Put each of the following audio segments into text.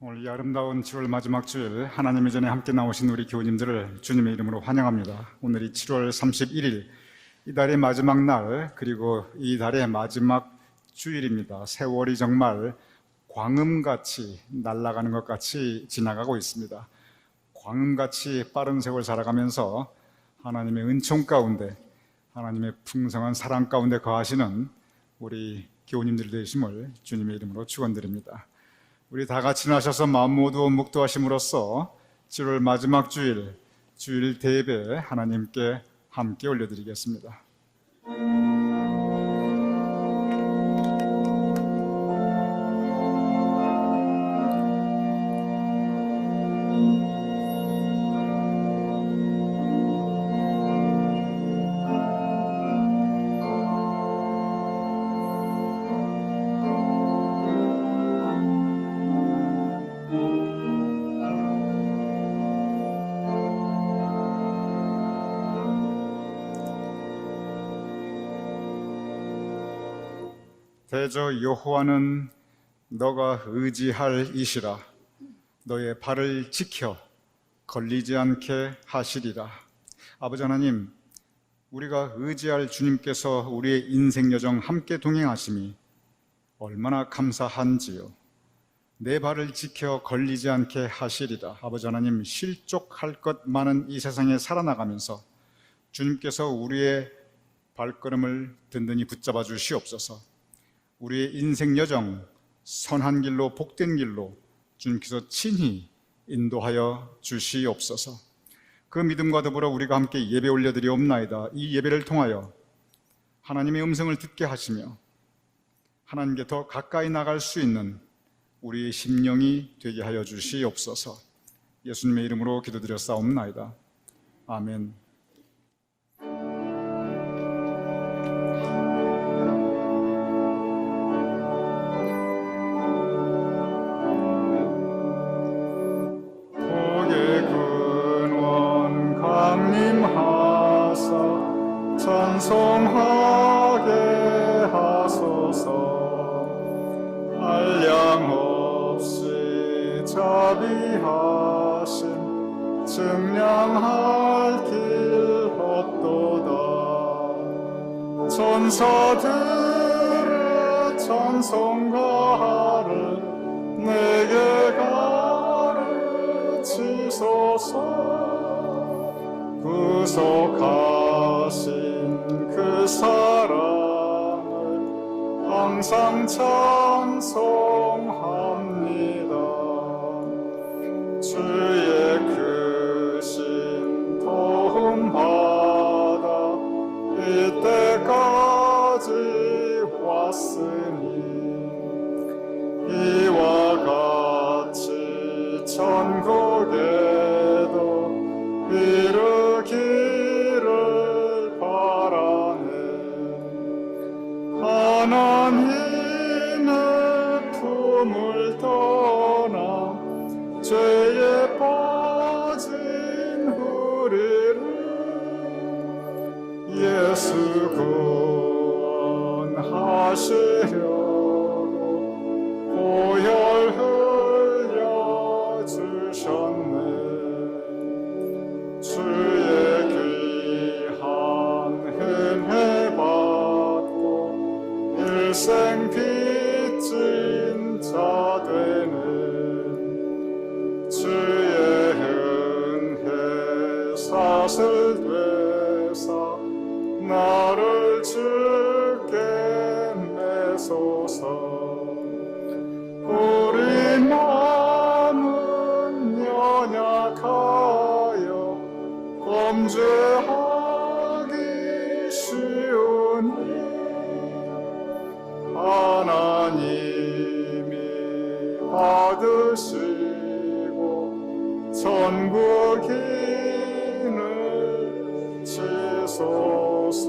오늘 이 아름다운 7월 마지막 주일 하나님의 전에 함께 나오신 우리 교우님들을 주님의 이름으로 환영합니다. 오늘이 7월 31일 이 달의 마지막 날, 그리고 이 달의 마지막 주일입니다. 세월이 정말 광음같이 날아가는 것 같이 지나가고 있습니다. 광음같이 빠른 세월 살아가면서 하나님의 은총 가운데, 하나님의 풍성한 사랑 가운데 거하시는 우리 교우님들 되심을 주님의 이름으로 축원드립니다. 우리 다 같이 나셔서 마음 모두 묵도하심으로써 7월 마지막 주일 대예배 하나님께 함께 올려드리겠습니다. 대저 여호와는 너가 의지할 이시라. 너의 발을 지켜 걸리지 않게 하시리라. 아버지 하나님, 우리가 의지할 주님께서 우리의 인생 여정 함께 동행하심이 얼마나 감사한지요. 내 발을 지켜 걸리지 않게 하시리라. 아버지 하나님, 실족할 것 많은 이 세상에 살아나가면서 주님께서 우리의 발걸음을 든든히 붙잡아 주시옵소서. 우리의 인생 여정 선한 길로, 복된 길로 주님께서 친히 인도하여 주시옵소서. 그 믿음과 더불어 우리가 함께 예배 올려드리옵나이다. 이 예배를 통하여 하나님의 음성을 듣게 하시며 하나님께 더 가까이 나갈 수 있는 우리의 심령이 되게 하여 주시옵소서. 예수님의 이름으로 기도드렸사옵나이다. 아멘. 찬송하게 하소서. 한량 없이 자비하심 증량할 길 없도다. 천사들의 찬송가를 내게 가르치소서. 구속하신 그 사랑을 항상 찬송합니다. 주의 크신 도움 받아 이때까지 왔으니 이와 같이 천국에도 이르기를 바라네. 하나님의 품을 떠나 죄에 빠진 우리를 예수 구원하시려고 보혈 흘려 주셨네. 주의 귀한 은혜 받고 일생 빚진 자 되는 주의 은혜 사슬 되사 나를 주께 매소서. 우리 마음은 연약하여 범죄하기 쉬우니 하나님이 받으시고 천국인을 치소서.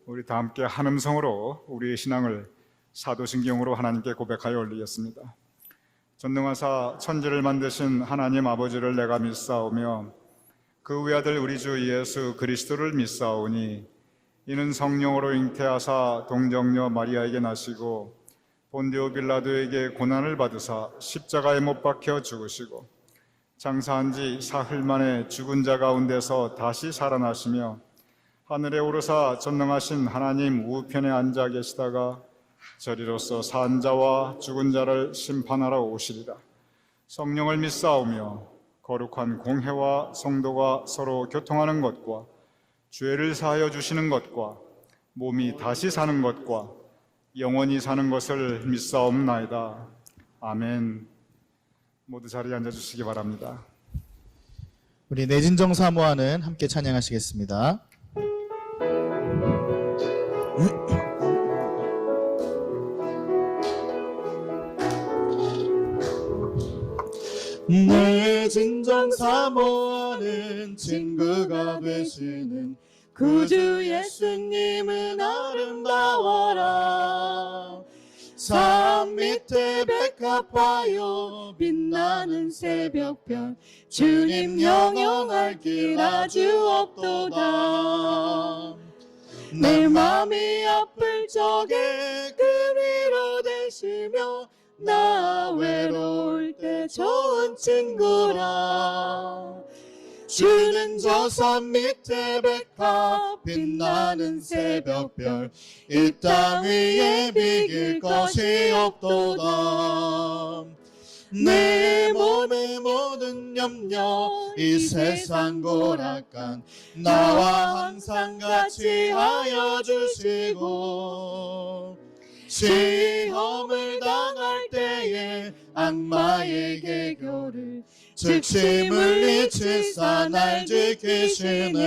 우리 다 함께 한 음성으로 우리의 신앙을 사도신경으로 하나님께 고백하여 올리겠습니다. 전능하사 천지를 만드신 하나님 아버지를 내가 믿사오며 그 외아들 우리 주 예수 그리스도를 믿사오니 이는 성령으로 잉태하사 동정녀 마리아에게 나시고 본디오 빌라도에게 고난을 받으사 십자가에 못 박혀 죽으시고 장사한 지 사흘 만에 죽은 자 가운데서 다시 살아나시며 하늘에 오르사 전능하신 하나님 우편에 앉아 계시다가 저리로서 산 자와 죽은 자를 심판하러 오시리라. 성령을 믿사오며 거룩한 공회와 성도가 서로 교통하는 것과 죄를 사하여 주시는 것과 몸이 다시 사는 것과 영원히 사는 것을 믿사옵나이다. 아멘. 모두 자리에 앉아주시기 바랍니다. 우리 내진정 사모하는 함께 찬양하시겠습니다. 내 진정 사모하는 친구가 되시는 구주 예수님은 아름다워라. 산 밑에 백합하여 빛나는 새벽별 주님 영영할 길 아주 없도다. 내 맘이 아플 적에 그 위로 되시며 나 외로울 때 좋은 친구라. 주는 저 산 밑에 백합 빛나는 새벽별 이 땅 위에 비길 것이 없도다. 내 몸의 모든 염려 이 세상 고락간 나와 항상 같이 하여 주시고 시험을 당할 때에 악마의 개교를 즉시 물리치사 날 지키시네.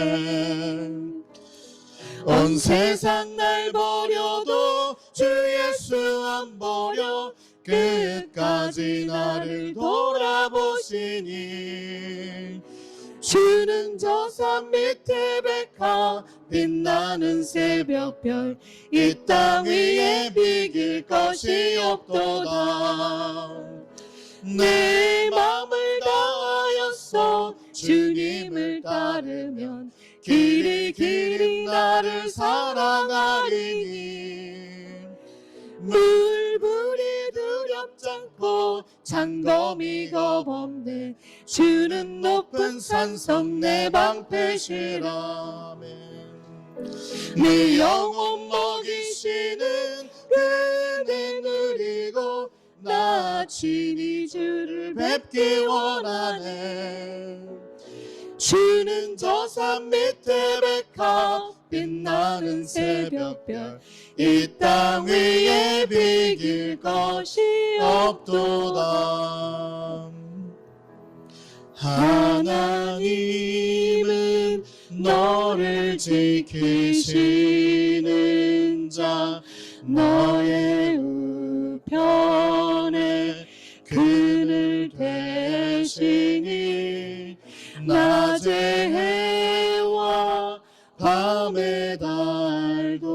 온 세상 날 버려도 주 예수 안 버려 끝까지 나를 돌아보시니. 주는 저 산 밑에 백합 빛나는 새벽별 이 땅 위에 비길 것이 없도다. 내 맘을 다하였어 주님을 따르면 길이 길이 나를 사랑하리니. 물불이 두렵지 않고 장검이 겁없네. 주는 높은 산성 내 방패시라며. 내 영혼 먹이시는 은혜 누리고 나 친히 주를 뵙기 원하네. 주는 저 산 밑에 백합 빛나는 새벽별 이 땅 위에 비길 것이 없도다. 하나님은 너를 지키시는 자 너의 우편에 그늘 대시니. 낮의 해와 밤의 달도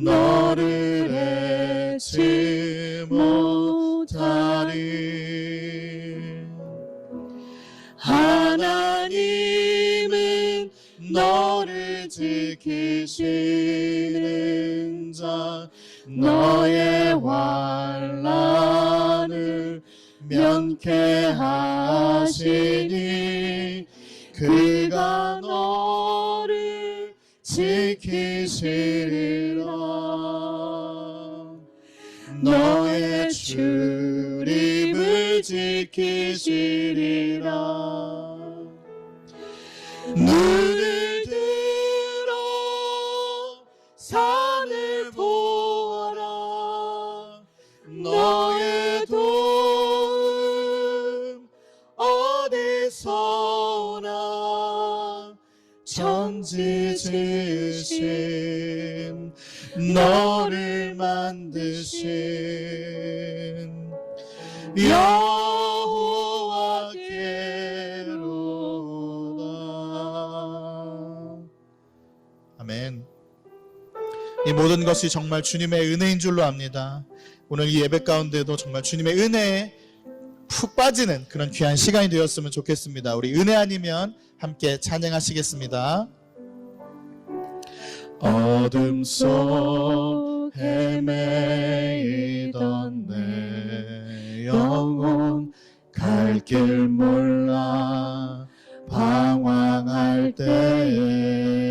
너를 해치 못하리. 하나님은 너를 지키시는 자 너의 환난을 면케하시니. 그가 너를 지키시리라. 너의 출입을 지키시리라. 눈을 들어 산을 보아라. 너의 도움 어디서나 천지 지으신 너를 만드신 여호와께로다. 아멘. 이 모든 것이 정말 주님의 은혜인 줄로 압니다. 오늘 이 예배 가운데도 정말 주님의 은혜에 푹 빠지는 그런 귀한 시간이 되었으면 좋겠습니다. 우리 은혜 아니면 함께 찬양하시겠습니다. 어둠 속 헤매이던 내 영혼 갈 길 몰라 방황할 때에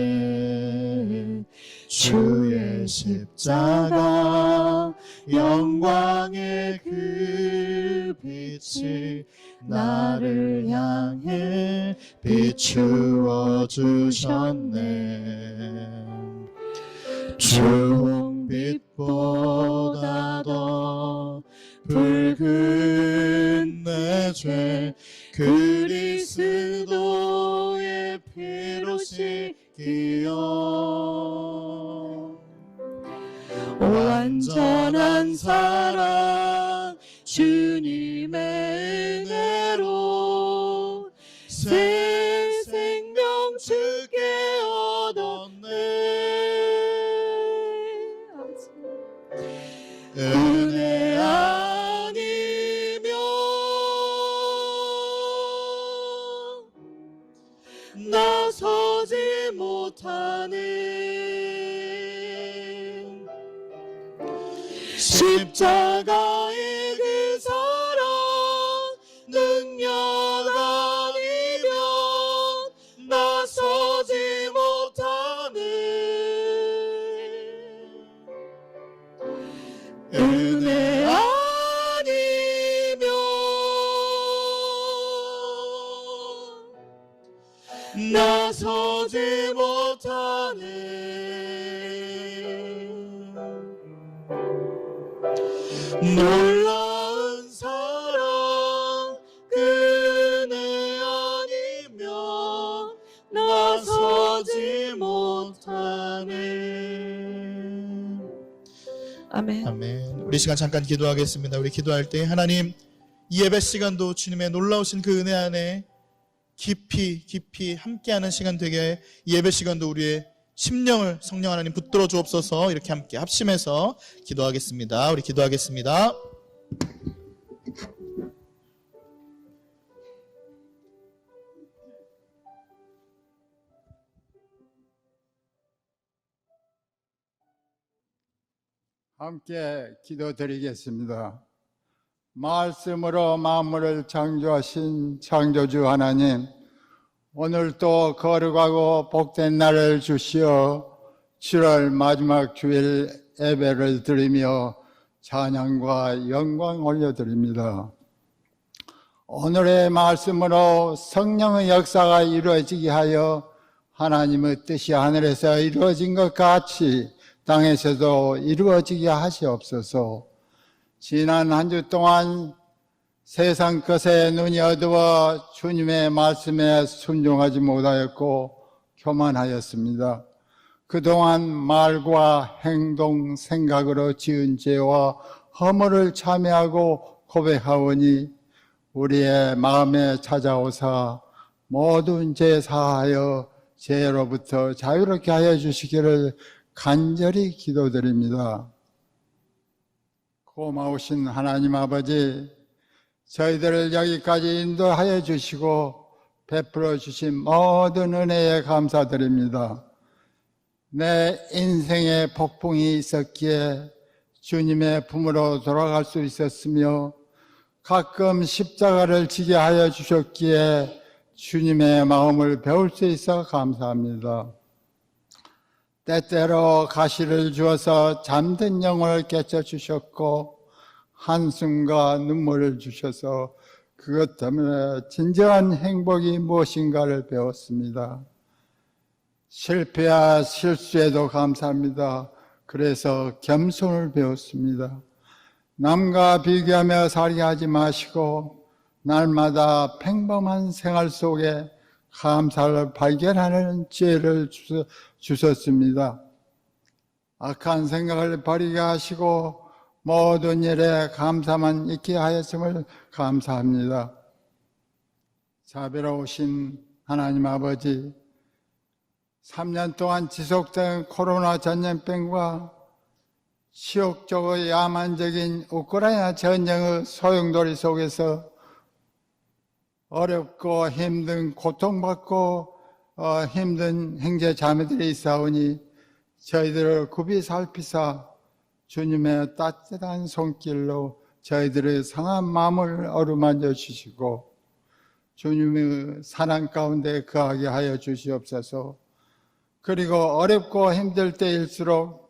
주의 십자가 영광의 그 빛이 나를 향해 비추어 주셨네. 주홍빛보다 더 붉은 내 죄 그리스도의 피로 씻기어 완전한 사랑 주님의 은혜로 새 생명 주께 얻었네. 은혜 아니면 나서지 못하는 십자가의 그 사랑 능력 아니면 나서지 못하는 은혜 아니면 나서지 못하는 놀라운 사랑 그 은혜 아니면 나서지 못하는. 아멘. 아멘. 우리 시간 잠깐 기도하겠습니다. 우리 기도할 때 하나님 이 예배 시간도 주님의 놀라우신 그 은혜 안에 깊이 함께하는 시간 되게 이 예배 시간도 우리의 심령을 성령 하나님 붙들어 주옵소서. 이렇게 함께 합심해서 기도하겠습니다. 우리 기도하겠습니다. 함께 기도드리겠습니다. 말씀으로 만물을 창조하신 창조주 하나님, 오늘 또 거룩하고 복된 날을 주시어 7월 마지막 주일 예배를 드리며 찬양과 영광 올려드립니다. 오늘의 말씀으로 성령의 역사가 이루어지게 하여 하나님의 뜻이 하늘에서 이루어진 것 같이 땅에서도 이루어지게 하시옵소서. 지난 한 주 동안 세상 것에 눈이 어두워 주님의 말씀에 순종하지 못하였고 교만하였습니다. 그동안 말과 행동, 생각으로 지은 죄와 허물을 참회하고 고백하오니 우리의 마음에 찾아오사 모든 죄 사하여 죄로부터 자유롭게 하여 주시기를 간절히 기도드립니다. 고마우신 하나님 아버지, 저희들을 여기까지 인도하여 주시고 베풀어 주신 모든 은혜에 감사드립니다. 내 인생에 폭풍이 있었기에 주님의 품으로 돌아갈 수 있었으며 가끔 십자가를 지게 하여 주셨기에 주님의 마음을 배울 수 있어 감사합니다. 때때로 가시를 주어서 잠든 영혼을 깨쳐 주셨고 한숨과 눈물을 주셔서 그것 때문에 진정한 행복이 무엇인가를 배웠습니다. 실패와 실수에도 감사합니다. 그래서 겸손을 배웠습니다. 남과 비교하며 살게 하지 마시고 날마다 평범한 생활 속에 감사를 발견하는 지혜를 주셨습니다. 악한 생각을 버리게 하시고 모든 일에 감사만 있게 하였음을 감사합니다. 자비로우신 하나님 아버지, 3년 동안 지속된 코로나 전염병과 치욕적이고 야만적인 우크라이나 전쟁의 소용돌이 속에서 어렵고 힘든 고통받고 힘든 형제 자매들이 있사오니 저희들을 굽이 살피사 주님의 따뜻한 손길로 저희들의 상한 마음을 어루만져 주시고 주님의 사랑 가운데 거하게 하여 주시옵소서. 그리고 어렵고 힘들 때일수록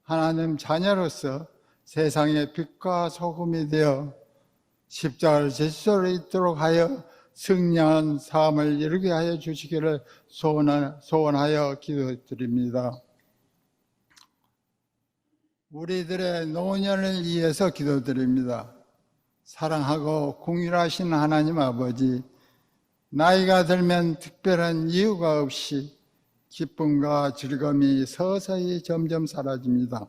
하나님 자녀로서 세상의 빛과 소금이 되어 십자가를 질 수 있도록 하여 승리한 삶을 이루게 하여 주시기를 소원하여 기도드립니다. 우리들의 노년을 위해서 기도드립니다. 사랑하고 공율하신 하나님 아버지, 나이가 들면 특별한 이유가 없이 기쁨과 즐거움이 서서히 점점 사라집니다.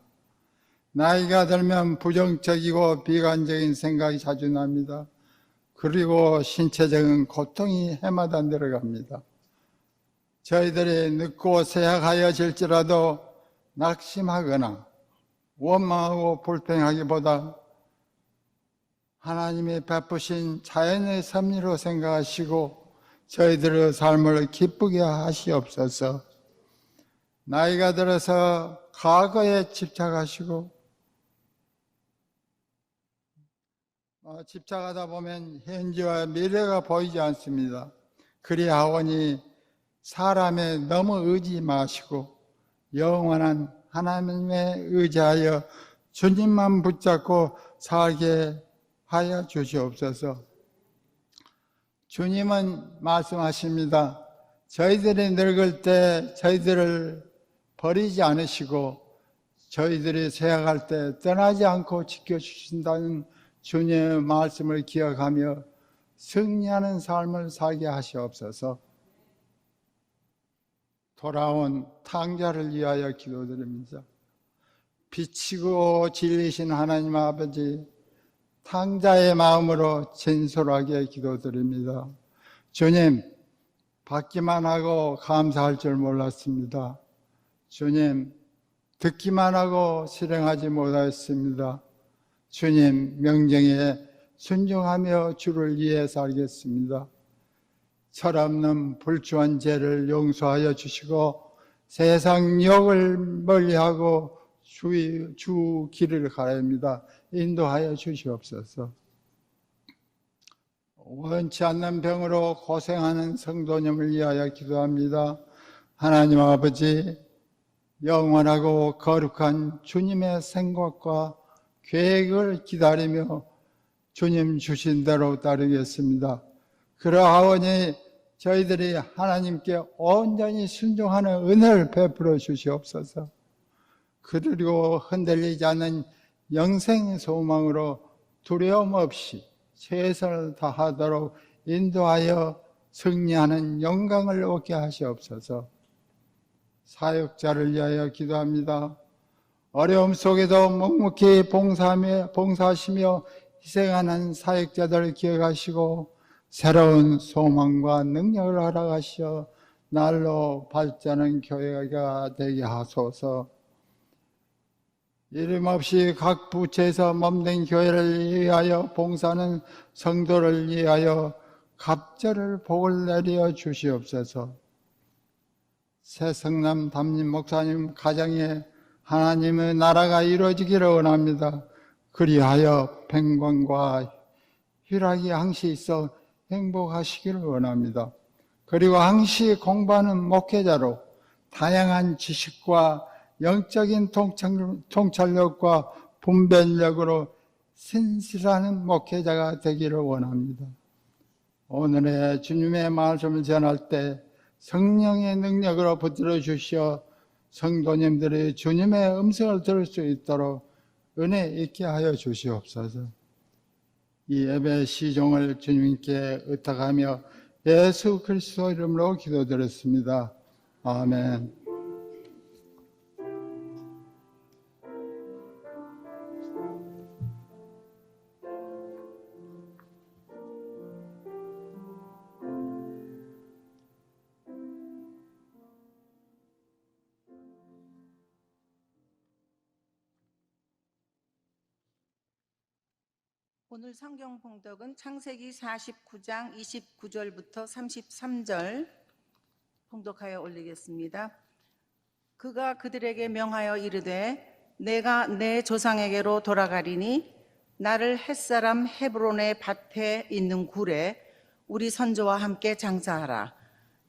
나이가 들면 부정적이고 비관적인 생각이 자주 납니다. 그리고 신체적인 고통이 해마다 늘어갑니다. 저희들이 늙고 쇠약하여질지라도 낙심하거나 원망하고 불평하기보다 하나님이 베푸신 자연의 섭리로 생각하시고 저희들의 삶을 기쁘게 하시옵소서. 나이가 들어서 과거에 집착하시고 집착하다 보면 현재와 미래가 보이지 않습니다. 그리하오니 사람에 너무 의지 마시고 영원한 하나님에 의지하여 주님만 붙잡고 살게 하여 주시옵소서. 주님은 말씀하십니다. 저희들이 늙을 때 저희들을 버리지 않으시고 저희들이 쇠약할 때 떠나지 않고 지켜주신다는 주님의 말씀을 기억하며 승리하는 삶을 살게 하시옵소서. 돌아온 탕자를 위하여 기도드립니다. 비치고 진리신 하나님 아버지, 탕자의 마음으로 진솔하게 기도드립니다. 주님, 받기만 하고 감사할 줄 몰랐습니다. 주님, 듣기만 하고 실행하지 못하였습니다. 주님 명령에 순종하며 주를 위해 살겠습니다. 철없는 불주한 죄를 용서하여 주시고 세상 욕을 멀리하고 주 길을 가립니다. 인도하여 주시옵소서. 원치 않는 병으로 고생하는 성도님을 위하여 기도합니다. 하나님 아버지, 영원하고 거룩한 주님의 생각과 계획을 기다리며 주님 주신 대로 따르겠습니다. 그러하오니 저희들이 하나님께 온전히 순종하는 은혜를 베풀어 주시옵소서. 그리고 흔들리지 않는 영생 소망으로 두려움 없이 최선을 다하도록 인도하여 승리하는 영광을 얻게 하시옵소서. 사역자를 위하여 기도합니다. 어려움 속에도 묵묵히 봉사하시며 희생하는 사역자들을 기억하시고 새로운 소망과 능력을 허락하시어 날로 발전하는 교회가 되게 하소서. 이름 없이 각 부처에서 몸된 교회를 위하여 봉사하는 성도를 위하여 갑절을 복을 내려 주시옵소서. 새성남 담임 목사님 가정에 하나님의 나라가 이루어지기를 원합니다. 그리하여 평강과 희락이 항시 있어 행복하시기를 원합니다. 그리고 항시 공부하는 목회자로 다양한 지식과 영적인 통찰력과 분별력으로 신실한 목회자가 되기를 원합니다. 오늘의 주님의 말씀을 전할 때 성령의 능력으로 붙들어 주시어 성도님들이 주님의 음성을 들을 수 있도록 은혜 있게 하여 주시옵소서. 이 예배 시종을 주님께 의탁하며 예수 그리스도 이름으로 기도드렸습니다. 아멘. 오늘 성경 봉독은 창세기 49장 29절부터 33절 봉독하여 올리겠습니다. 그가 그들에게 명하여 이르되 내가 내 조상에게로 돌아가리니 나를 햇사람 헤브론의 밭에 있는 굴에 우리 선조와 함께 장사하라.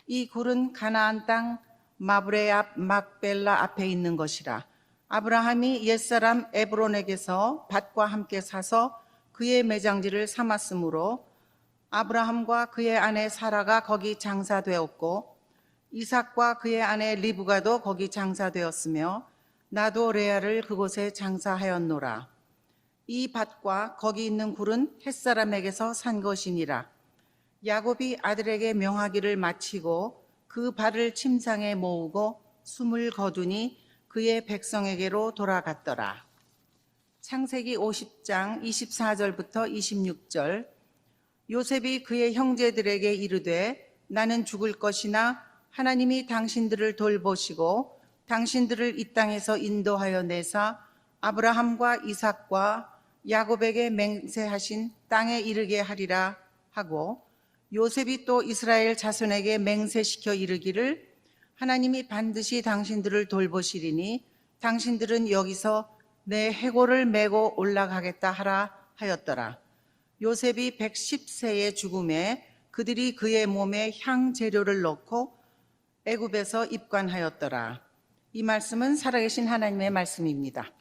이 굴은 가나안 땅 마브레 앞 막벨라 앞에 있는 것이라. 아브라함이 옛사람 에브론에게서 밭과 함께 사서 그의 매장지를 삼았으므로 아브라함과 그의 아내 사라가 거기 장사되었고 이삭과 그의 아내 리브가도 거기 장사되었으며 나도 레아를 그곳에 장사하였노라. 이 밭과 거기 있는 굴은 햇사람에게서 산 것이니라. 야곱이 아들에게 명하기를 마치고 그 발을 침상에 모으고 숨을 거두니 그의 백성에게로 돌아갔더라. 창세기 50장 24절부터 26절. 요셉이 그의 형제들에게 이르되 나는 죽을 것이나 하나님이 당신들을 돌보시고 당신들을 이 땅에서 인도하여 내사 아브라함과 이삭과 야곱에게 맹세하신 땅에 이르게 하리라 하고, 요셉이 또 이스라엘 자손에게 맹세시켜 이르기를 하나님이 반드시 당신들을 돌보시리니 당신들은 여기서 내 해골을 메고 올라가겠다 하라 하였더라. 요셉이 110세의 죽음에 그들이 그의 몸에 향 재료를 넣고 애굽에서 입관하였더라. 이 말씀은 살아계신 하나님의 말씀입니다.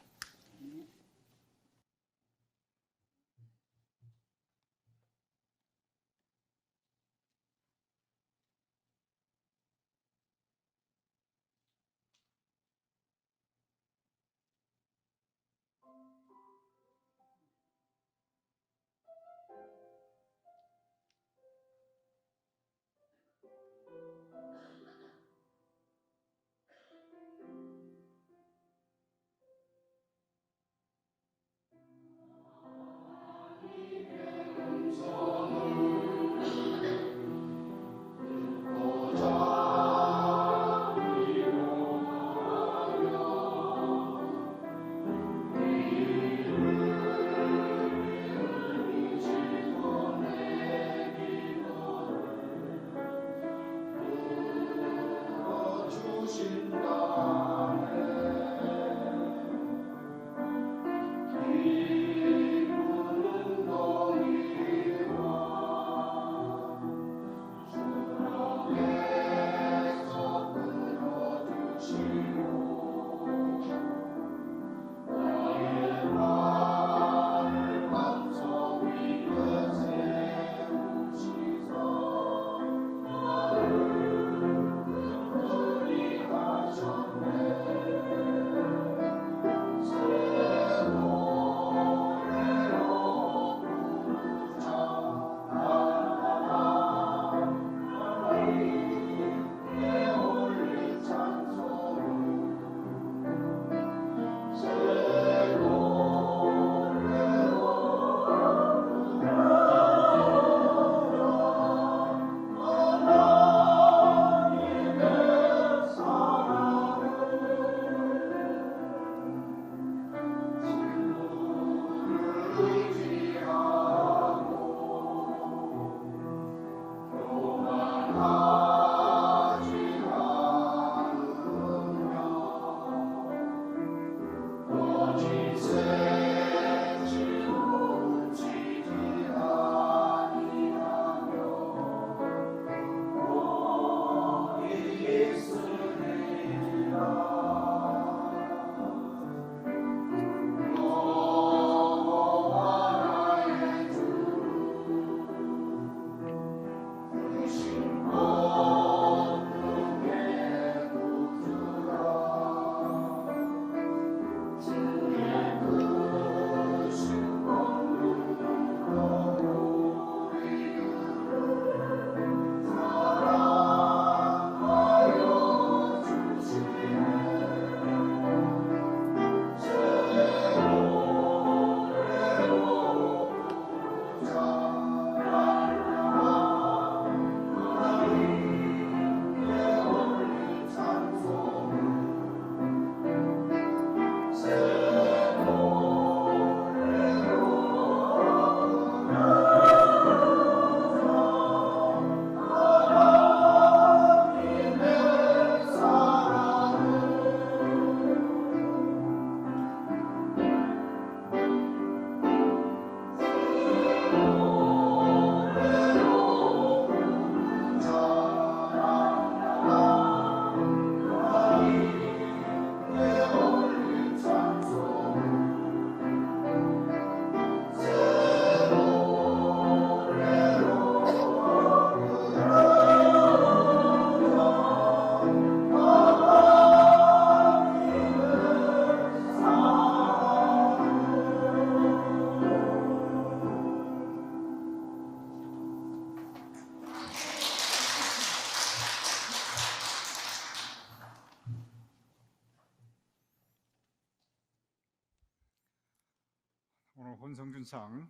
오늘 혼성준상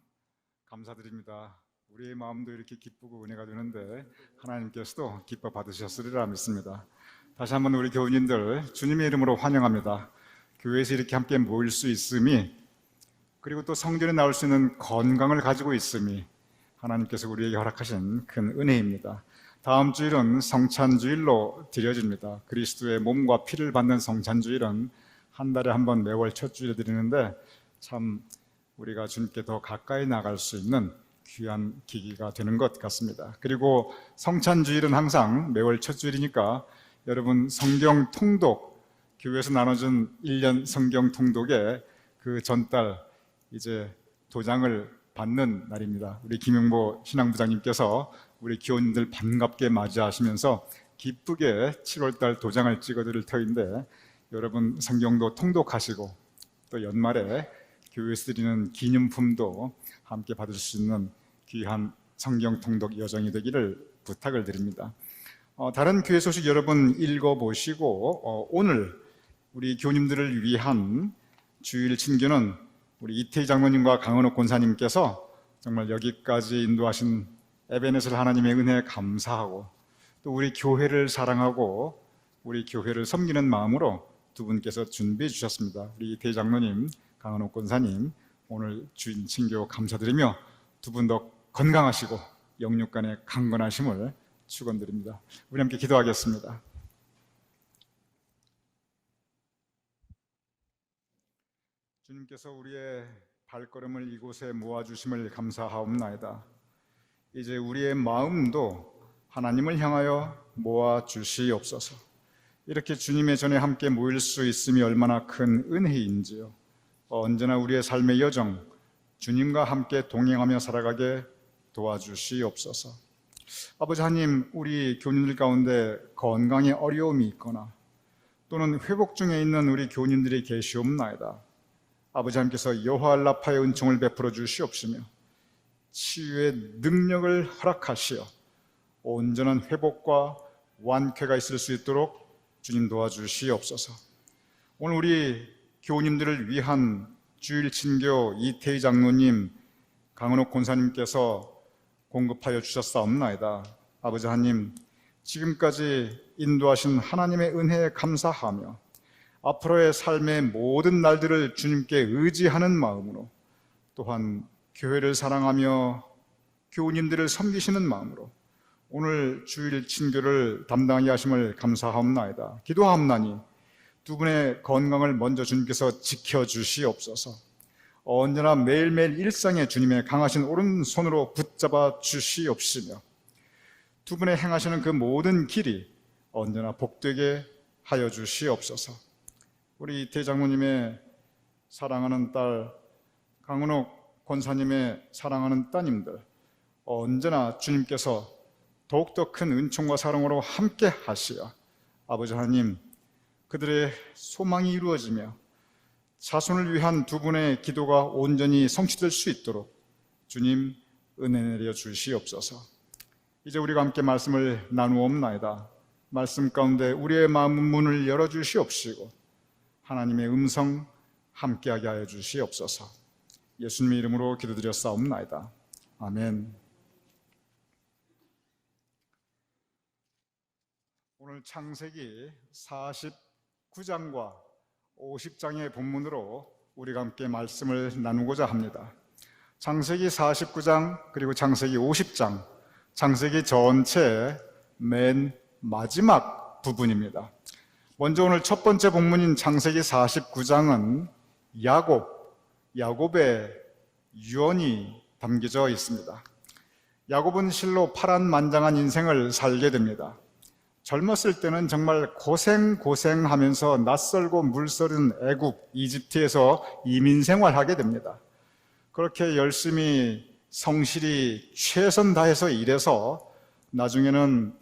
감사드립니다. 우리의 마음도 이렇게 기쁘고 은혜가 되는데 하나님께서도 기뻐 받으셨으리라 믿습니다. 다시 한번 우리 교우님들 주님의 이름으로 환영합니다. 교회에서 이렇게 함께 모일 수 있음이, 그리고 또 성전에 나올 수 있는 건강을 가지고 있음이 하나님께서 우리에게 허락하신 큰 은혜입니다. 다음 주일은 성찬주일로 드려집니다. 그리스도의 몸과 피를 받는 성찬주일은 한 달에 한 번 매월 첫 주일에 드리는데 참 우리가 주님께 더 가까이 나갈 수 있는 귀한 기기가 되는 것 같습니다. 그리고 성찬주일은 항상 매월 첫 주일이니까 여러분 성경 통독, 교회에서 나눠준 1년 성경 통독에 그 전달 이제 도장을 받는 날입니다. 우리 김영보 신앙부장님께서 우리 교우님들 반갑게 맞이하시면서 기쁘게 7월달 도장을 찍어드릴 터인데 여러분 성경도 통독하시고 또 연말에 교회에서 드리는 기념품도 함께 받을 수 있는 귀한 성경 통독 여정이 되기를 부탁을 드립니다. 다른 교회 소식 여러분 읽어보시고 오늘 우리 교우님들을 위한 주일 친교는 우리 이태희 장로님과 강은옥 권사님께서 정말 여기까지 인도하신 에베네셀 하나님의 은혜에 감사하고 또 우리 교회를 사랑하고 우리 교회를 섬기는 마음으로 두 분께서 준비해 주셨습니다. 우리 이태희 장로님, 강은옥 권사님 오늘 주인 친교 감사드리며 두 분 더 건강하시고 영육간의 강건하심을 축원드립니다. 우리 함께 기도하겠습니다. 주님께서 우리의 발걸음을 이곳에 모아주심을 감사하옵나이다. 이제 우리의 마음도 하나님을 향하여 모아주시옵소서. 이렇게 주님의 전에 함께 모일 수 있음이 얼마나 큰 은혜인지요. 언제나 우리의 삶의 여정 주님과 함께 동행하며 살아가게 도와주시옵소서. 아버지 하나님, 우리 교우님들 가운데 건강에 어려움이 있거나 또는 회복 중에 있는 우리 교우님들이 계시옵나이다. 아버지 하나님께서 여호와라파의 은총을 베풀어 주시옵시며 치유의 능력을 허락하시어 온전한 회복과 완쾌가 있을 수 있도록 주님 도와주시옵소서. 오늘 우리 교우님들을 위한 주일 친교 이태희 장로님, 강은옥 권사님께서 공급하여 주셨사옵나이다. 아버지 하나님, 지금까지 인도하신 하나님의 은혜에 감사하며 앞으로의 삶의 모든 날들을 주님께 의지하는 마음으로, 또한 교회를 사랑하며 교우님들을 섬기시는 마음으로 오늘 주일 친교를 담당하게 하심을 감사하옵나이다. 기도하옵나니 두 분의 건강을 먼저 주님께서 지켜주시옵소서. 언제나 매일매일 일상에 주님의 강하신 오른손으로 붙잡아 주시옵시며 두 분의 행하시는 그 모든 길이 언제나 복되게 하여 주시옵소서. 우리 이태희 장모님의 사랑하는 딸 강은옥 권사님의 사랑하는 따님들 언제나 주님께서 더욱더 큰 은총과 사랑으로 함께 하시어 아버지 하나님, 그들의 소망이 이루어지며 자손을 위한 두 분의 기도가 온전히 성취될 수 있도록 주님 은혜 내려 주시옵소서. 이제 우리가 함께 말씀을 나누옵나이다. 말씀 가운데 우리의 마음 문을 열어주시옵시고 하나님의 음성 함께하게 하여 주시옵소서. 예수님의 이름으로 기도드렸사옵나이다. 아멘. 오늘 창세기 49장과 50장의 본문으로 우리가 함께 말씀을 나누고자 합니다. 창세기 49장 그리고 창세기 50장, 창세기 전체 맨 마지막 부분입니다. 먼저 오늘 첫 번째 본문인 창세기 49장은 야곱의 유언이 담겨져 있습니다. 야곱은 실로 파란만장한 인생을 살게 됩니다. 젊었을 때는 정말 고생하면서 낯설고 물서른 애굽, 이집트에서 이민 생활하게 됩니다. 그렇게 열심히 성실히 최선 다해서 일해서 나중에는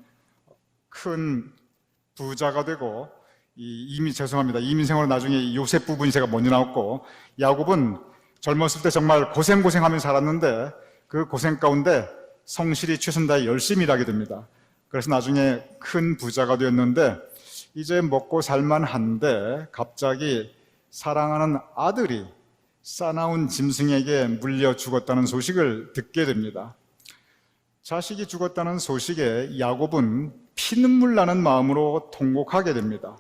큰 부자가 되고 이민 생활은 나중에 요셉 부분이 제가 먼저 나왔고, 야곱은 젊었을 때 정말 고생하면서 살았는데 그 고생 가운데 성실히 최선 다해 열심히 일하게 됩니다. 그래서 나중에 큰 부자가 되었는데 이제 먹고 살만한데 갑자기 사랑하는 아들이 싸나운 짐승에게 물려 죽었다는 소식을 듣게 됩니다. 자식이 죽었다는 소식에 야곱은 피눈물 나는 마음으로 통곡하게 됩니다.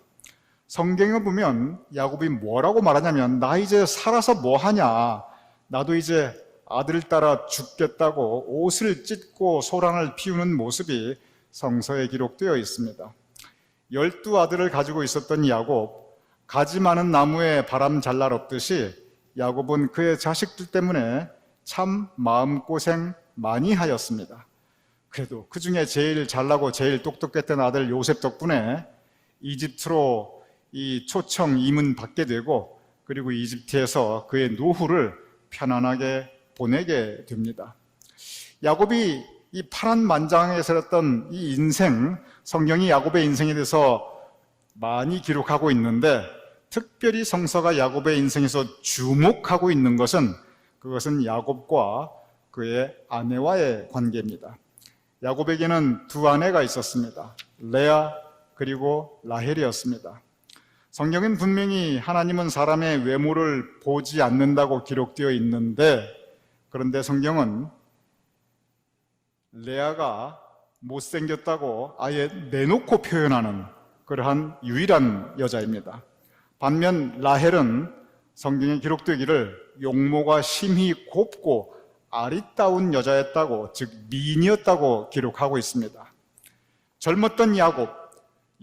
성경에 보면 야곱이 뭐라고 말하냐면 나 이제 살아서 뭐하냐, 나도 이제 아들 따라 죽겠다고 옷을 찢고 소란을 피우는 모습이 성서에 기록되어 있습니다. 12아들을 가지고 있었던 야곱, 가지 많은 나무에 바람 잘 날 없듯이 야곱은 그의 자식들 때문에 참 마음고생 많이 하였습니다. 그래도 그 중에 제일 잘나고 제일 똑똑했던 아들 요셉 덕분에 이집트로 이 초청 임은 받게 되고, 그리고 이집트에서 그의 노후를 편안하게 보내게 됩니다. 야곱이 이 파란만장하게 살았던 이 인생, 성경이 야곱의 인생에 대해서 많이 기록하고 있는데, 특별히 성서가 야곱의 인생에서 주목하고 있는 것은 그것은 야곱과 그의 아내와의 관계입니다. 야곱에게는 두 아내가 있었습니다. 레아 그리고 라헬이었습니다. 성경은 분명히 하나님은 사람의 외모를 보지 않는다고 기록되어 있는데, 그런데 성경은 레아가 못생겼다고 아예 내놓고 표현하는 그러한 유일한 여자입니다. 반면 라헬은 성경에 기록되기를 용모가 심히 곱고 아리따운 여자였다고, 즉 미인이었다고 기록하고 있습니다. 젊었던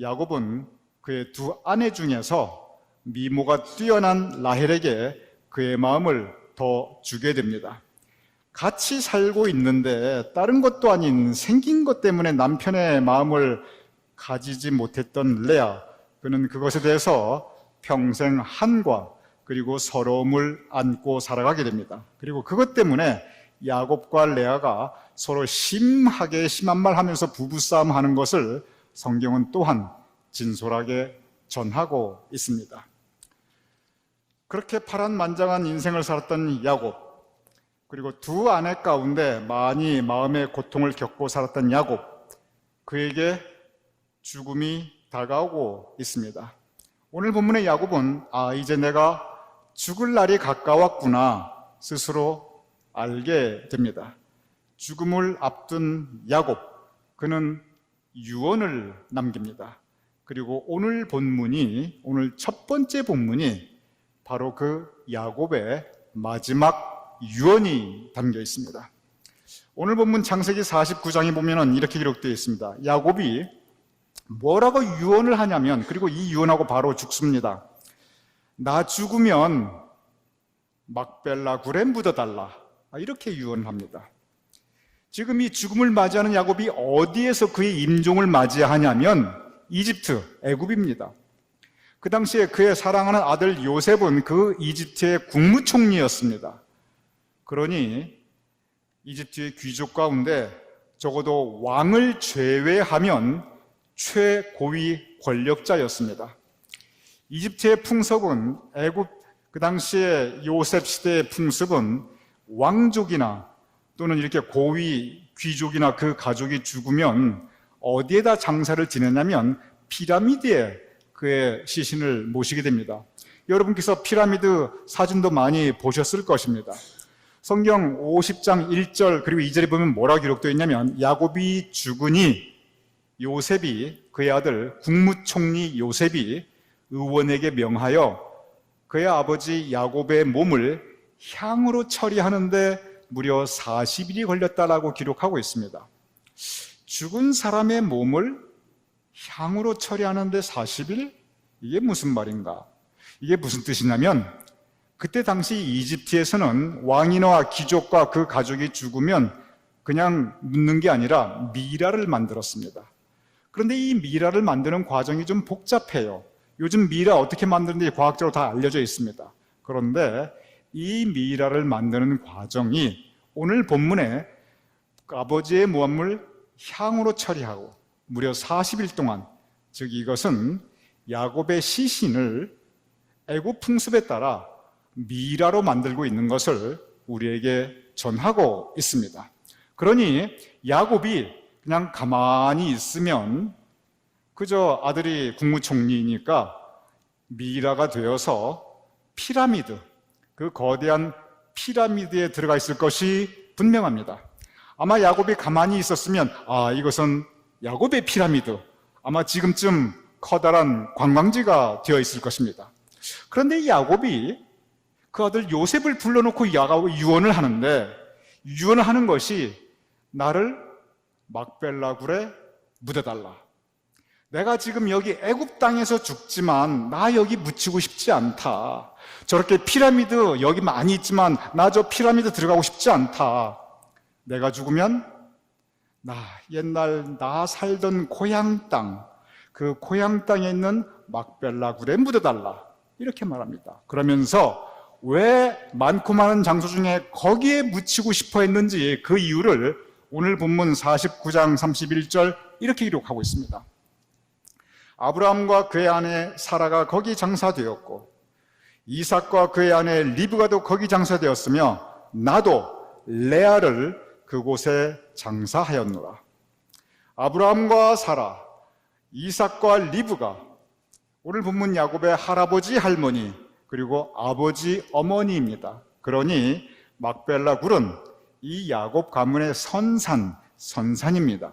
야곱은 그의 두 아내 중에서 미모가 뛰어난 라헬에게 그의 마음을 더 주게 됩니다. 같이 살고 있는데 다른 것도 아닌 생긴 것 때문에 남편의 마음을 가지지 못했던 레아, 그는 그것에 대해서 평생 한과 그리고 서러움을 안고 살아가게 됩니다. 그리고 그것 때문에 야곱과 레아가 서로 심한 말 하면서 부부싸움 하는 것을 성경은 또한 진솔하게 전하고 있습니다. 그렇게 파란만장한 인생을 살았던 야곱, 그리고 두 아내 가운데 많이 마음의 고통을 겪고 살았던 야곱, 그에게 죽음이 다가오고 있습니다. 오늘 본문의 야곱은 이제 내가 죽을 날이 가까웠구나 스스로 알게 됩니다. 죽음을 앞둔 야곱, 그는 유언을 남깁니다. 그리고 오늘 첫 번째 본문이 바로 그 야곱의 마지막 유언이 담겨 있습니다. 오늘 본문 창세기 49장에 보면 이렇게 기록되어 있습니다. 야곱이 뭐라고 유언을 하냐면, 그리고 이 유언하고 바로 죽습니다. 나 죽으면 막벨라 굴에 묻어달라, 이렇게 유언을 합니다. 지금 이 죽음을 맞이하는 야곱이 어디에서 그의 임종을 맞이하냐면 이집트, 애굽입니다. 그 당시에 그의 사랑하는 아들 요셉은 그 이집트의 국무총리였습니다. 그러니 이집트의 귀족 가운데 적어도 왕을 제외하면 최고위 권력자였습니다. 이집트의 풍습은, 그 당시에 요셉 시대의 풍습은 왕족이나 또는 이렇게 고위 귀족이나 그 가족이 죽으면 어디에다 장사를 지내냐면 피라미드에 그의 시신을 모시게 됩니다. 여러분께서 피라미드 사진도 많이 보셨을 것입니다. 성경 50장 1절 그리고 2절에 보면 뭐라고 기록되어 있냐면, 야곱이 죽으니 요셉이, 그의 아들 국무총리 요셉이 의원에게 명하여 그의 아버지 야곱의 몸을 향으로 처리하는데 무려 40일이 걸렸다라고 기록하고 있습니다. 죽은 사람의 몸을 향으로 처리하는데 40일? 이게 무슨 말인가? 이게 무슨 뜻이냐면, 그때 당시 이집트에서는 왕이나 귀족과 그 가족이 죽으면 그냥 묻는 게 아니라 미라를 만들었습니다. 그런데 이 미라를 만드는 과정이 좀 복잡해요. 요즘 미라 어떻게 만드는지 과학적으로 다 알려져 있습니다. 그런데 이 미라를 만드는 과정이 오늘 본문에 아버지의 몸을 향으로 처리하고 무려 40일 동안, 즉 이것은 야곱의 시신을 애굽 풍습에 따라 미라로 만들고 있는 것을 우리에게 전하고 있습니다. 그러니 야곱이 그냥 가만히 있으면 그저 아들이 국무총리니까 미라가 되어서 피라미드, 그 거대한 피라미드에 들어가 있을 것이 분명합니다. 아마 야곱이 가만히 있었으면 이것은 야곱의 피라미드, 아마 지금쯤 커다란 관광지가 되어 있을 것입니다. 그런데 이 야곱이 그 아들 요셉을 불러놓고 유언을 하는데, 유언을 하는 것이 나를 막벨라 굴에 묻어달라. 내가 지금 여기 애굽 땅에서 죽지만 나 여기 묻히고 싶지 않다. 저렇게 피라미드 여기 많이 있지만 나 저 피라미드 들어가고 싶지 않다. 내가 죽으면 옛날 나 살던 고향 땅, 그 고향 땅에 있는 막벨라 굴에 묻어달라. 이렇게 말합니다. 그러면서 왜 많고 많은 장소 중에 거기에 묻히고 싶어 했는지 그 이유를 오늘 본문 49장 31절 이렇게 기록하고 있습니다. 아브라함과 그의 아내 사라가 거기 장사되었고 이삭과 그의 아내 리브가도 거기 장사되었으며 나도 레아를 그곳에 장사하였노라. 아브라함과 사라, 이삭과 리브가 오늘 본문 야곱의 할아버지 할머니 그리고 아버지 어머니입니다. 그러니 막벨라 굴은 이 야곱 가문의 선산입니다.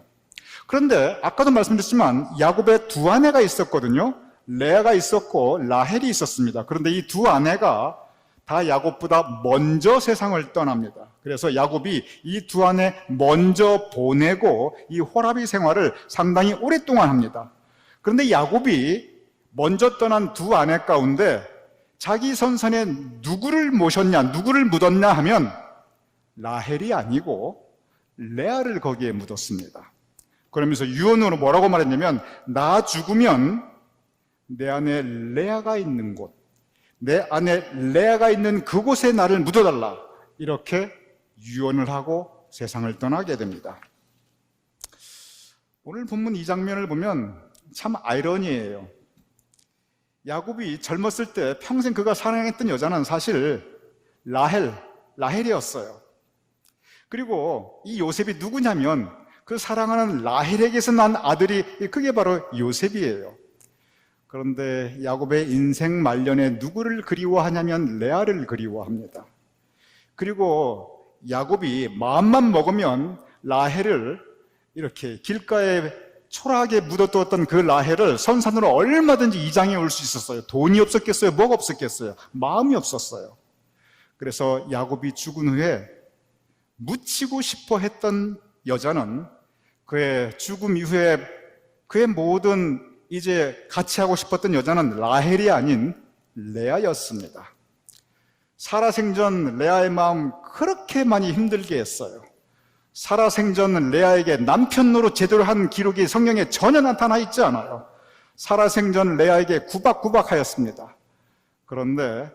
그런데 아까도 말씀드렸지만 야곱의 두 아내가 있었거든요. 레아가 있었고 라헬이 있었습니다. 그런데 이 두 아내가 다 야곱보다 먼저 세상을 떠납니다. 그래서 야곱이 이 두 아내 먼저 보내고 이 호라비 생활을 상당히 오랫동안 합니다. 그런데 야곱이 먼저 떠난 두 아내 가운데 자기 선산에 누구를 모셨냐, 누구를 묻었냐 하면 라헬이 아니고 레아를 거기에 묻었습니다. 그러면서 유언으로 뭐라고 말했냐면 나 죽으면 내 아내 레아가 있는 곳, 내 아내 레아가 있는 그곳에 나를 묻어달라, 이렇게 유언을 하고 세상을 떠나게 됩니다. 오늘 본문 이 장면을 보면 참 아이러니예요. 야곱이 젊었을 때 평생 그가 사랑했던 여자는 사실 라헬이었어요. 그리고 이 요셉이 누구냐면 그 사랑하는 라헬에게서 난 아들이 그게 바로 요셉이에요. 그런데 야곱의 인생 말년에 누구를 그리워하냐면 레아를 그리워합니다. 그리고 야곱이 마음만 먹으면 라헬을 이렇게 길가에 초라하게 묻어두었던 그 라헬을 선산으로 얼마든지 이장해 올 수 있었어요. 돈이 없었겠어요? 뭐가 없었겠어요? 마음이 없었어요. 그래서 야곱이 죽은 후에 묻히고 싶어 했던 여자는 그의 죽음 이후에 그의 모든 이제 같이 하고 싶었던 여자는 라헬이 아닌 레아였습니다. 살아생전 레아의 마음 그렇게 많이 힘들게 했어요. 살아생전 레아에게 남편 노릇 제대로 한 기록이 성경에 전혀 나타나 있지 않아요. 살아생전 레아에게 구박구박하였습니다. 그런데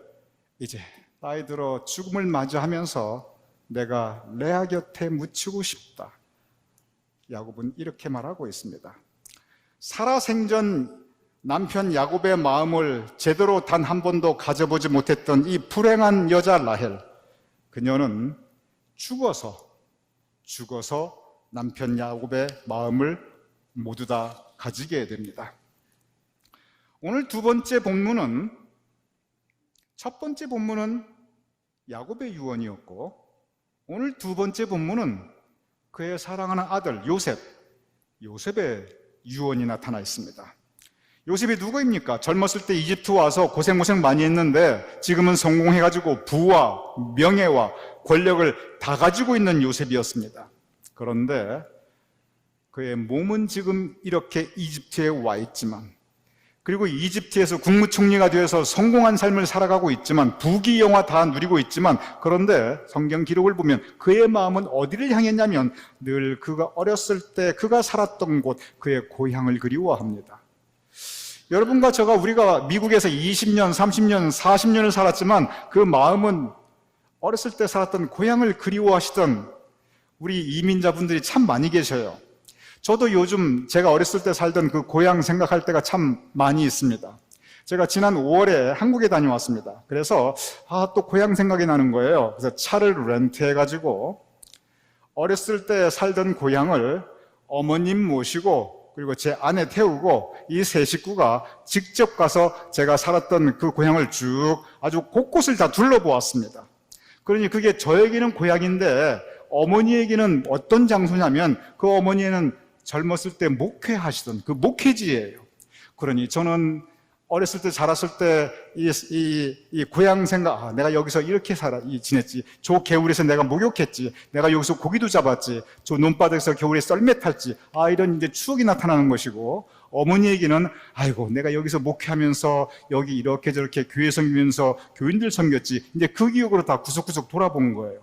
이제 나이 들어 죽음을 맞이하면서 내가 레아 곁에 묻히고 싶다. 야곱은 이렇게 말하고 있습니다. 살아생전 남편 야곱의 마음을 제대로 단 한 번도 가져보지 못했던 이 불행한 여자 라헬, 그녀는 죽어서 남편 야곱의 마음을 모두 다 가지게 됩니다. 오늘 두 번째 본문은, 첫 번째 본문은 야곱의 유언이었고 오늘 두 번째 본문은 그의 사랑하는 아들 요셉의 유언이 나타나 있습니다. 요셉이 누구입니까? 젊었을 때 이집트 와서 고생 많이 했는데 지금은 성공해가지고 부와 명예와 권력을 다 가지고 있는 요셉이었습니다. 그런데 그의 몸은 지금 이렇게 이집트에 와 있지만, 그리고 이집트에서 국무총리가 되어서 성공한 삶을 살아가고 있지만, 부귀영화 다 누리고 있지만, 그런데 성경 기록을 보면 그의 마음은 어디를 향했냐면 늘 그가 어렸을 때 그가 살았던 곳, 그의 고향을 그리워합니다. 여러분과 우리가 미국에서 20년, 30년, 40년을 살았지만 그 마음은 어렸을 때 살았던 고향을 그리워하시던 우리 이민자분들이 참 많이 계셔요. 저도 요즘 제가 어렸을 때 살던 그 고향 생각할 때가 참 많이 있습니다. 제가 지난 5월에 한국에 다녀왔습니다. 그래서 또 고향 생각이 나는 거예요. 그래서 차를 렌트해가지고 어렸을 때 살던 고향을 어머님 모시고 그리고 제 아내 태우고 이 세 식구가 직접 가서 제가 살았던 그 고향을 쭉 아주 곳곳을 다 둘러보았습니다. 그러니 그게 저에게는 고향인데 어머니에게는 어떤 장소냐면 그 어머니는 젊었을 때 목회하시던 그 목회지예요. 그러니 저는 어렸을 때 자랐을 때 이 고향 생각, 내가 여기서 이렇게 지냈지. 저 개울에서 내가 목욕했지. 내가 여기서 고기도 잡았지. 저 논바닥에서 겨울에 썰매 탔지. 이런 이제 추억이 나타나는 것이고, 어머니에게는 아이고 내가 여기서 목회하면서 여기 이렇게 저렇게 교회 섬기면서 교인들 섬겼지. 이제 그 기억으로 다 구석구석 돌아본 거예요.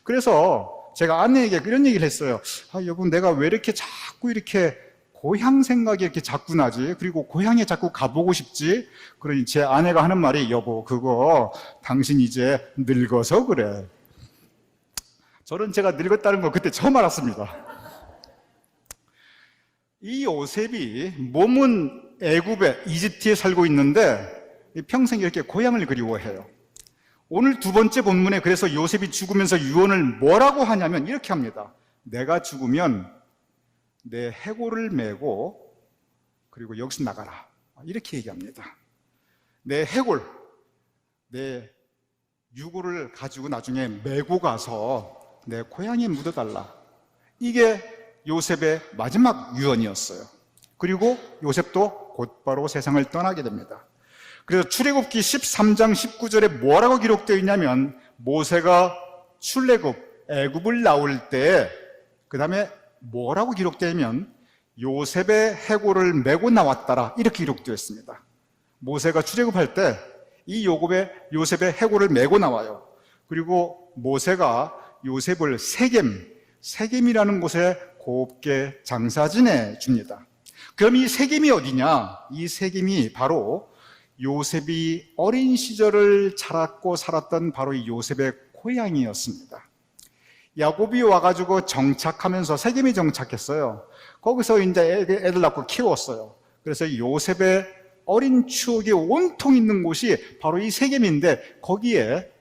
그래서 제가 아내에게 이런 얘기를 했어요. 여보, 내가 왜 이렇게 자꾸 이렇게 고향 생각이 이렇게 자꾸 나지? 그리고 고향에 자꾸 가보고 싶지? 그러니 제 아내가 하는 말이, 여보, 그거 당신 이제 늙어서 그래. 저는 제가 늙었다는 거 그때 처음 알았습니다. 이 요셉이 몸은 애굽에, 이집트에 살고 있는데 평생 이렇게 고향을 그리워해요. 오늘 두 번째 본문에 그래서 요셉이 죽으면서 유언을 뭐라고 하냐면 이렇게 합니다. 내가 죽으면 내 해골을 메고 그리고 여기서 나가라. 이렇게 얘기합니다. 내 해골, 내 유골을 가지고 나중에 메고 가서 내 고향에 묻어달라. 이게 요셉의 마지막 유언이었어요. 그리고 요셉도 곧바로 세상을 떠나게 됩니다. 그래서 출애굽기 13장 19절에 뭐라고 기록되어 있냐면 모세가 출애굽 애굽을 나올 때 그 다음에 뭐라고 기록되면 요셉의 해골을 메고 나왔더라 이렇게 기록되어 있습니다. 모세가 출애굽할 때 이 요셉의 해골을 메고 나와요. 그리고 모세가 요셉을 세겜이라는 곳에 곱게 장사 지내 줍니다. 그럼 이 세겜이 어디냐? 이 세겜이 바로 요셉이 어린 시절을 자랐고 살았던 바로 이 요셉의 고향이었습니다. 야곱이 와가지고 정착하면서 세겜에 정착했어요. 거기서 이제 애들 낳고 키웠어요. 그래서 요셉의 어린 추억이 온통 있는 곳이 바로 이 세겜인데 거기에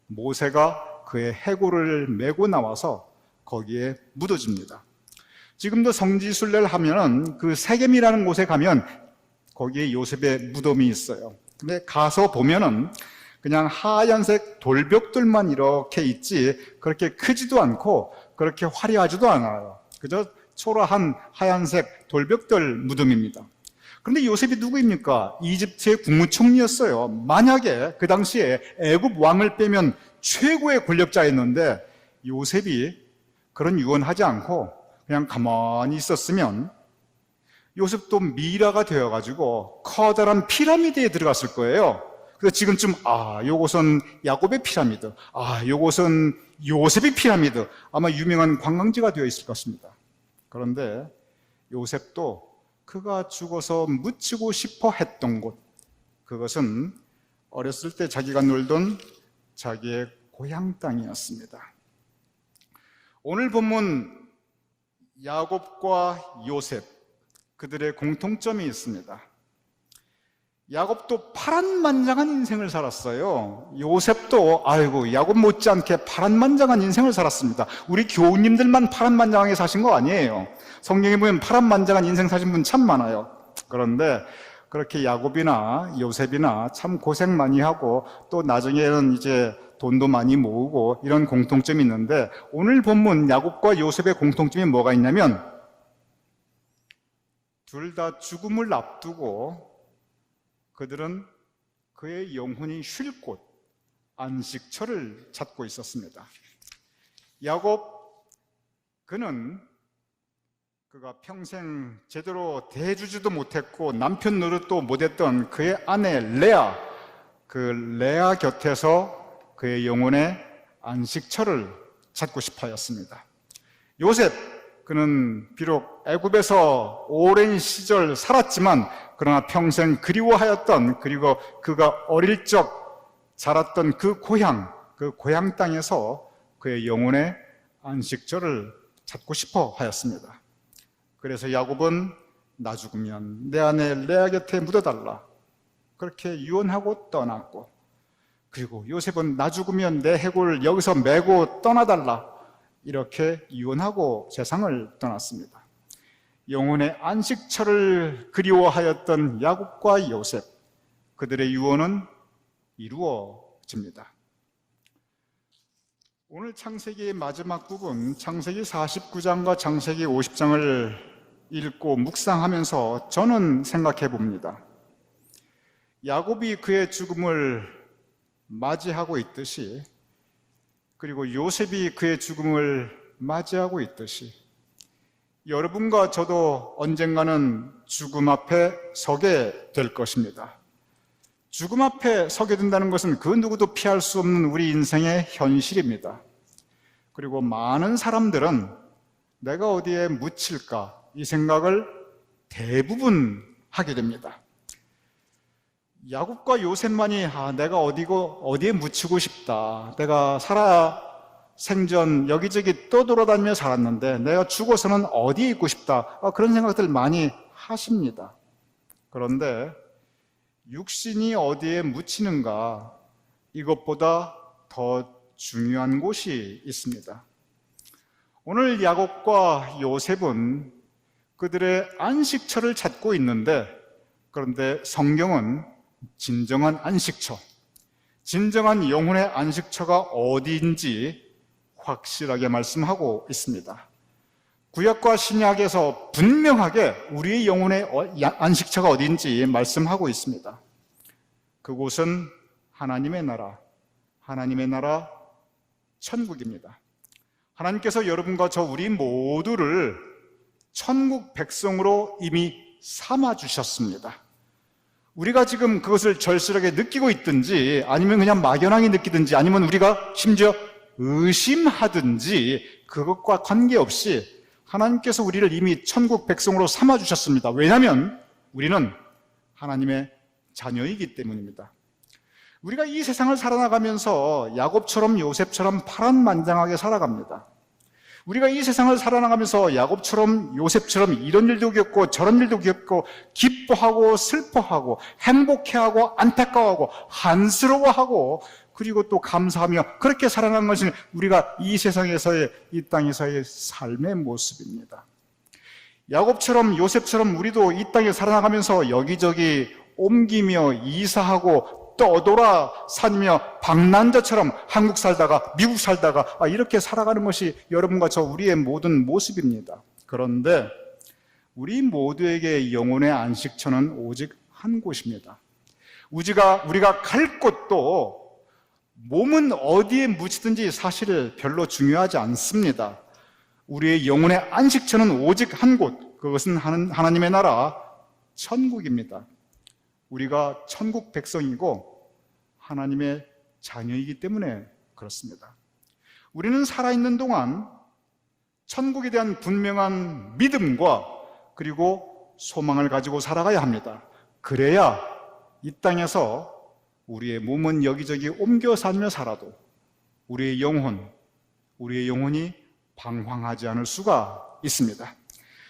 모세가 그의 해골을 메고 나와서 거기에 묻어집니다. 지금도 성지순례를 하면은 그 세겜이라는 곳에 가면 거기에 요셉의 무덤이 있어요. 근데 가서 보면은 그냥 하얀색 돌벽들만 이렇게 있지 그렇게 크지도 않고 그렇게 화려하지도 않아요. 그저 초라한 하얀색 돌벽들 무덤입니다. 그런데 요셉이 누구입니까? 이집트의 국무총리였어요. 만약에 그 당시에 애굽 왕을 빼면 최고의 권력자였는데 요셉이 그런 유언하지 않고 그냥 가만히 있었으면 요셉도 미라가 되어가지고 커다란 피라미드에 들어갔을 거예요. 그래서 지금쯤 요것은 야곱의 피라미드, 요것은 요셉의 피라미드, 아마 유명한 관광지가 되어 있을 것입니다. 그런데 요셉도 그가 죽어서 묻히고 싶어 했던 곳, 그것은 어렸을 때 자기가 놀던 자기의 고향 땅이었습니다. 오늘 본문 야곱과 요셉, 그들의 공통점이 있습니다. 야곱도 파란만장한 인생을 살았어요. 요셉도 야곱 못지않게 파란만장한 인생을 살았습니다. 우리 교우님들만 파란만장하게 사신 거 아니에요. 성경에 보면 파란만장한 인생 사신 분 참 많아요. 그런데 그렇게 야곱이나 요셉이나 참 고생 많이 하고 또 나중에는 이제 돈도 많이 모으고 이런 공통점이 있는데 오늘 본문 야곱과 요셉의 공통점이 뭐가 있냐면 둘 다 죽음을 앞두고 그들은 그의 영혼이 쉴 곳, 안식처를 찾고 있었습니다. 야곱, 그가 평생 제대로 대해주지도 못했고 남편 노릇도 못했던 그의 아내 레아, 그 레아 곁에서 그의 영혼의 안식처를 찾고 싶어 하였습니다. 요셉, 그는 비록 애굽에서 오랜 시절 살았지만 그러나 평생 그리워하였던 그리고 그가 어릴 적 자랐던 그 고향 땅에서 그의 영혼의 안식처를 찾고 싶어 하였습니다. 그래서 야곱은 나 죽으면 내 아내 레아 곁에 묻어달라 그렇게 유언하고 떠났고, 그리고 요셉은 나 죽으면 내 해골 여기서 메고 떠나달라 이렇게 유언하고 세상을 떠났습니다. 영혼의 안식처를 그리워하였던 야곱과 요셉, 그들의 유언은 이루어집니다. 오늘 창세기의 마지막 부분, 창세기 49장과 창세기 50장을 읽고 묵상하면서 저는 생각해 봅니다. 야곱이 그의 죽음을 맞이하고 있듯이, 그리고 요셉이 그의 죽음을 맞이하고 있듯이, 여러분과 저도 언젠가는 죽음 앞에 서게 될 것입니다. 죽음 앞에 서게 된다는 것은 그 누구도 피할 수 없는 우리 인생의 현실입니다. 그리고 많은 사람들은 내가 어디에 묻힐까 이 생각을 대부분 하게 됩니다. 야곱과 요셉만이 내가 어디에 묻히고 싶다, 내가 생전 여기저기 떠돌아다니며 살았는데 내가 죽어서는 어디에 있고 싶다, 그런 생각들 많이 하십니다. 그런데 육신이 어디에 묻히는가, 이것보다 더 중요한 곳이 있습니다. 오늘 야곱과 요셉은 그들의 안식처를 찾고 있는데, 그런데 성경은 진정한 안식처, 진정한 영혼의 안식처가 어디인지 확실하게 말씀하고 있습니다. 구약과 신약에서 분명하게 우리의 영혼의 안식처가 어디인지 말씀하고 있습니다. 그곳은 하나님의 나라 천국입니다. 하나님께서 여러분과 저 우리 모두를 천국 백성으로 이미 삼아주셨습니다. 우리가 지금 그것을 절실하게 느끼고 있든지, 아니면 그냥 막연하게 느끼든지, 아니면 우리가 심지어 의심하든지, 그것과 관계없이 하나님께서 우리를 이미 천국 백성으로 삼아주셨습니다. 왜냐하면 우리는 하나님의 자녀이기 때문입니다. 우리가 이 세상을 살아나가면서 야곱처럼 요셉처럼 파란만장하게 살아갑니다. 우리가 이 세상을 살아나가면서 야곱처럼 요셉처럼 이런 일도 겪고 저런 일도 겪고, 기뻐하고 슬퍼하고 행복해하고 안타까워하고 한스러워하고, 그리고 또 감사하며 그렇게 살아가는 것이 우리가 이 세상에서의, 이 땅에서의 삶의 모습입니다. 야곱처럼 요셉처럼 우리도 이 땅에 살아나가면서 여기저기 옮기며 이사하고 떠돌아 다니며 방랑자처럼 한국 살다가 미국 살다가 이렇게 살아가는 것이 여러분과 저 우리의 모든 모습입니다. 그런데 우리 모두에게 영혼의 안식처는 오직 한 곳입니다. 우리가 갈 곳도 몸은 어디에 묻히든지 사실 별로 중요하지 않습니다. 우리의 영혼의 안식처는 오직 한 곳, 그것은 하나님의 나라 천국입니다. 우리가 천국 백성이고 하나님의 자녀이기 때문에 그렇습니다. 우리는 살아있는 동안 천국에 대한 분명한 믿음과 그리고 소망을 가지고 살아가야 합니다. 그래야 이 땅에서 우리의 몸은 여기저기 옮겨 다니며 살아도 우리의 영혼이 방황하지 않을 수가 있습니다.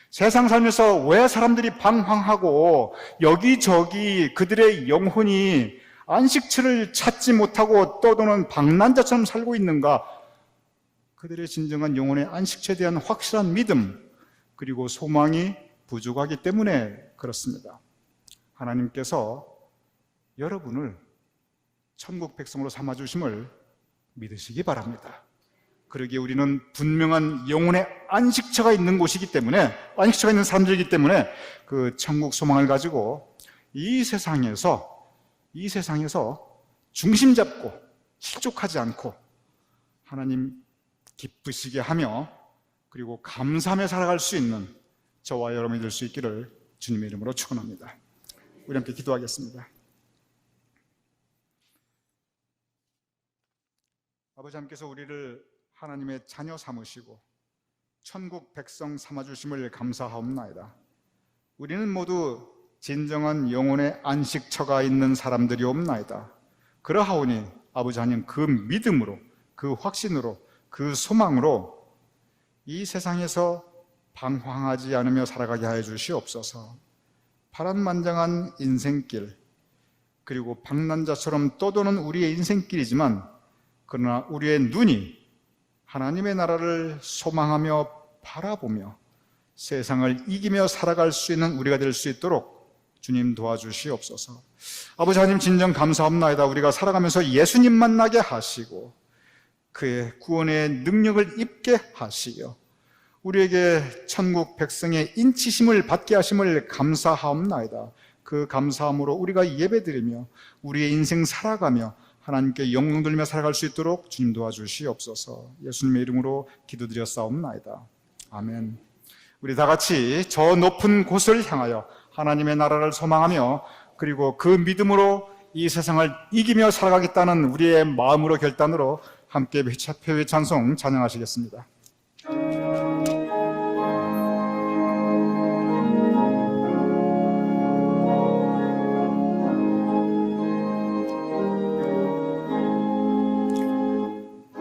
세상 살면서 왜 사람들이 방황하고 여기저기 그들의 영혼이 안식처를 찾지 못하고 떠도는 방랑자처럼 살고 있는가? 그들의 진정한 영혼의 안식처에 대한 확실한 믿음 그리고 소망이 부족하기 때문에 그렇습니다. 하나님께서 여러분을 천국 백성으로 삼아주심을 믿으시기 바랍니다. 그러기에 우리는 분명한 영혼의 안식처가 있는 곳이기 때문에, 안식처가 있는 사람들이기 때문에 그 천국 소망을 가지고 이 세상에서 중심 잡고 실족하지 않고 하나님 기쁘시게 하며 그리고 감사하며 살아갈 수 있는 저와 여러분이 될 수 있기를 주님의 이름으로 축원합니다. 우리 함께 기도하겠습니다. 아버지 하나님께서 우리를 하나님의 자녀 삼으시고 천국 백성 삼아주심을 감사하옵나이다. 우리는 모두 진정한 영혼의 안식처가 있는 사람들이옵나이다. 그러하오니 아버지 하나님 그 믿음으로, 그 확신으로, 그 소망으로 이 세상에서 방황하지 않으며 살아가게 하여 주시옵소서. 파란만장한 인생길, 그리고 방랑자처럼 떠도는 우리의 인생길이지만 그러나 우리의 눈이 하나님의 나라를 소망하며 바라보며 세상을 이기며 살아갈 수 있는 우리가 될 수 있도록 주님 도와주시옵소서. 아버지 하나님 진정 감사합나이다. 우리가 살아가면서 예수님 만나게 하시고 그의 구원의 능력을 입게 하시어 우리에게 천국 백성의 인치심을 받게 하심을 감사하옵나이다. 그 감사함으로 우리가 예배드리며 우리의 인생 살아가며 하나님께 영광 돌리며 살아갈 수 있도록 주님 도와주시옵소서. 예수님의 이름으로 기도드렸사옵나이다. 아멘. 우리 다 같이 저 높은 곳을 향하여 하나님의 나라를 소망하며 그리고 그 믿음으로 이 세상을 이기며 살아가겠다는 우리의 마음으로 결단으로 함께 표의 찬송 찬양하시겠습니다.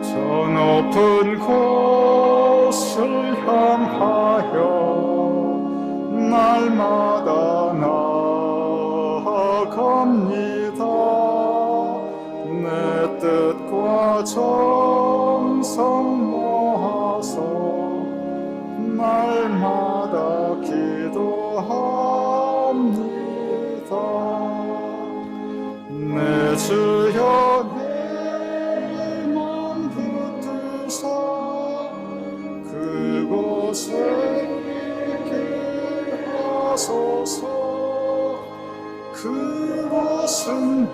저 높은 곳을 향하여 날마다 나아갑니다. 내 뜻과 정성 모아서 날마다 기도합니다. 내 주여 내 맘 붙드사 그곳에 있게 하소서. 그곳은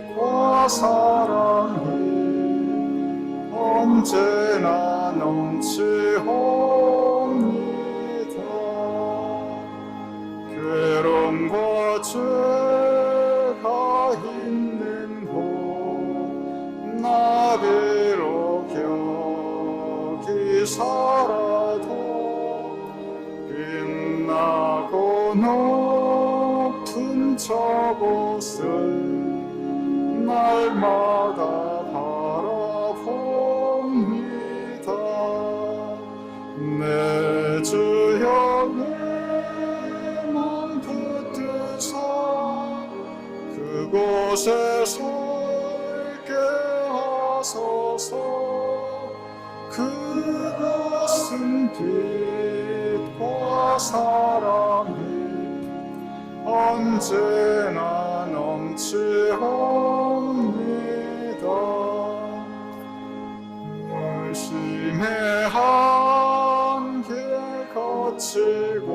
빛과 사랑이 언제나 넘치옵니다. 괴로움과 죄가 있는 곳 나비로 여기서라도 빛나고 높은 저곳을 날마다 바라봅니다. 내 주여 내 맘 붙드사 그곳에 살게 하소서. 그것은 빛과 사랑이 언제나 넘치옵니다. 의심의 한계 거치고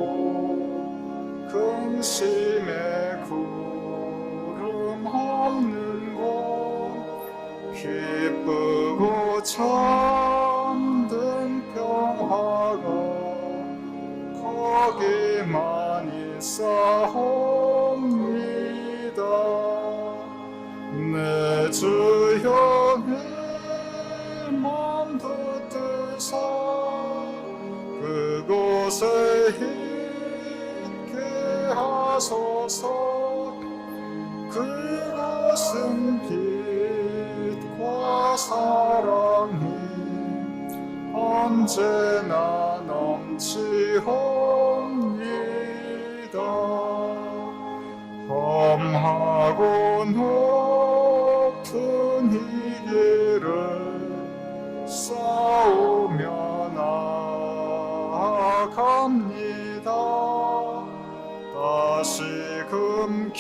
근심의 구름 없는 곳 기쁘고 참된 평화가 거기만 있사옵니다. 내 주여 내 맘 붙드사 그곳에 있게 하소서. 그곳은 빛과 사랑이 언제나 넘치옵니다. 험하고 높은 이 길을 싸우며 나아갑니다. 다시금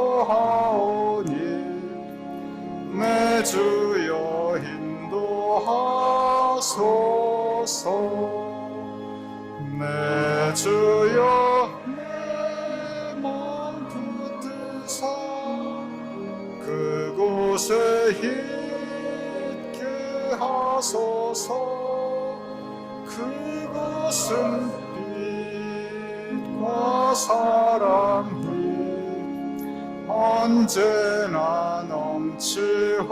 기도하오니 내 주여 인도하소서. 내 주여 내 맘 붙드사 그곳에 있게 하소서. 그곳은 빛과 사랑이 언제나 넘치옵니다.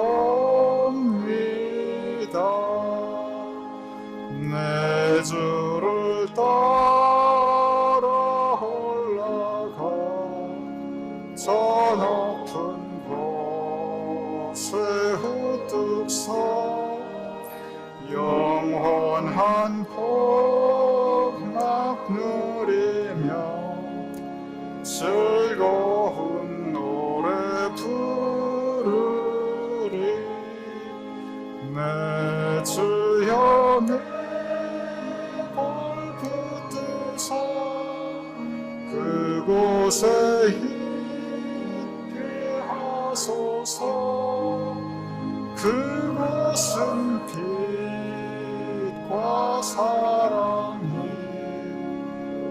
내 주를 따라 올라가 저 높은 곳에 우뚝 서 영원한 복락 누리며 즐거운 노래 부르리. 내 주여 내 그곳에 있게 하소서. 그곳은 빛과 사랑이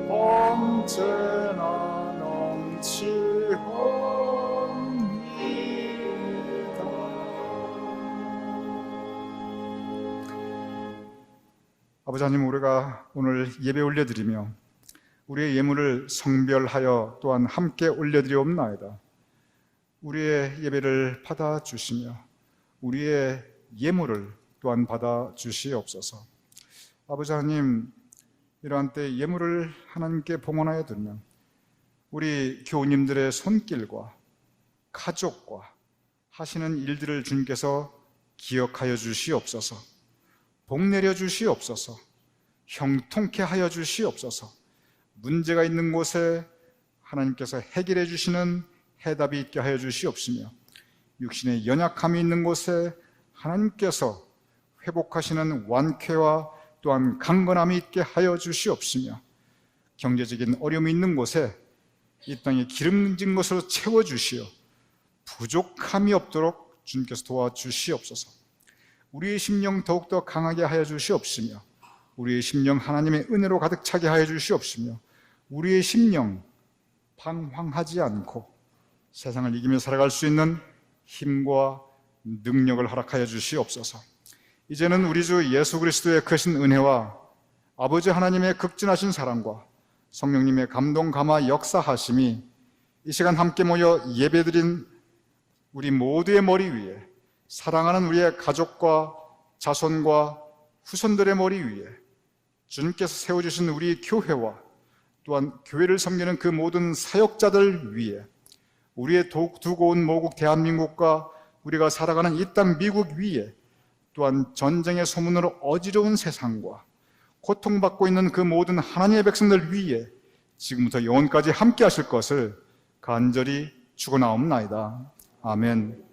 언제나 넘치옵니다. 아버지 하나님, 우리가 오늘 예배 올려드리며 우리의 예물을 성별하여 또한 함께 올려드리옵나이다. 우리의 예배를 받아주시며 우리의 예물을 또한 받아주시옵소서. 아버지 하나님, 이러한 때 예물을 하나님께 봉헌하여 드리면 우리 교우님들의 손길과 가족과 하시는 일들을 주님께서 기억하여 주시옵소서. 복 내려 주시옵소서. 형통케 하여 주시옵소서. 문제가 있는 곳에 하나님께서 해결해 주시는 해답이 있게 하여 주시옵시며, 육신의 연약함이 있는 곳에 하나님께서 회복하시는 완쾌와 또한 강건함이 있게 하여 주시옵시며, 경제적인 어려움이 있는 곳에 이 땅에 기름진 것으로 채워주시어 부족함이 없도록 주님께서 도와주시옵소서. 우리의 심령 더욱더 강하게 하여 주시옵시며, 우리의 심령 하나님의 은혜로 가득 차게 하여 주시옵시며, 우리의 심령 방황하지 않고 세상을 이기며 살아갈 수 있는 힘과 능력을 허락하여 주시옵소서. 이제는 우리 주 예수 그리스도의 크신 은혜와 아버지 하나님의 극진하신 사랑과 성령님의 감동 감화 역사하심이 이 시간 함께 모여 예배드린 우리 모두의 머리 위에, 사랑하는 우리의 가족과 자손과 후손들의 머리 위에, 주님께서 세워주신 우리 교회와 또한 교회를 섬기는 그 모든 사역자들 위에, 우리의 두고 온 모국 대한민국과 우리가 살아가는 이 땅 미국 위에, 또한 전쟁의 소문으로 어지러운 세상과 고통받고 있는 그 모든 하나님의 백성들 위에 지금부터 영원까지 함께 하실 것을 간절히 축원하옵나이다. 아멘.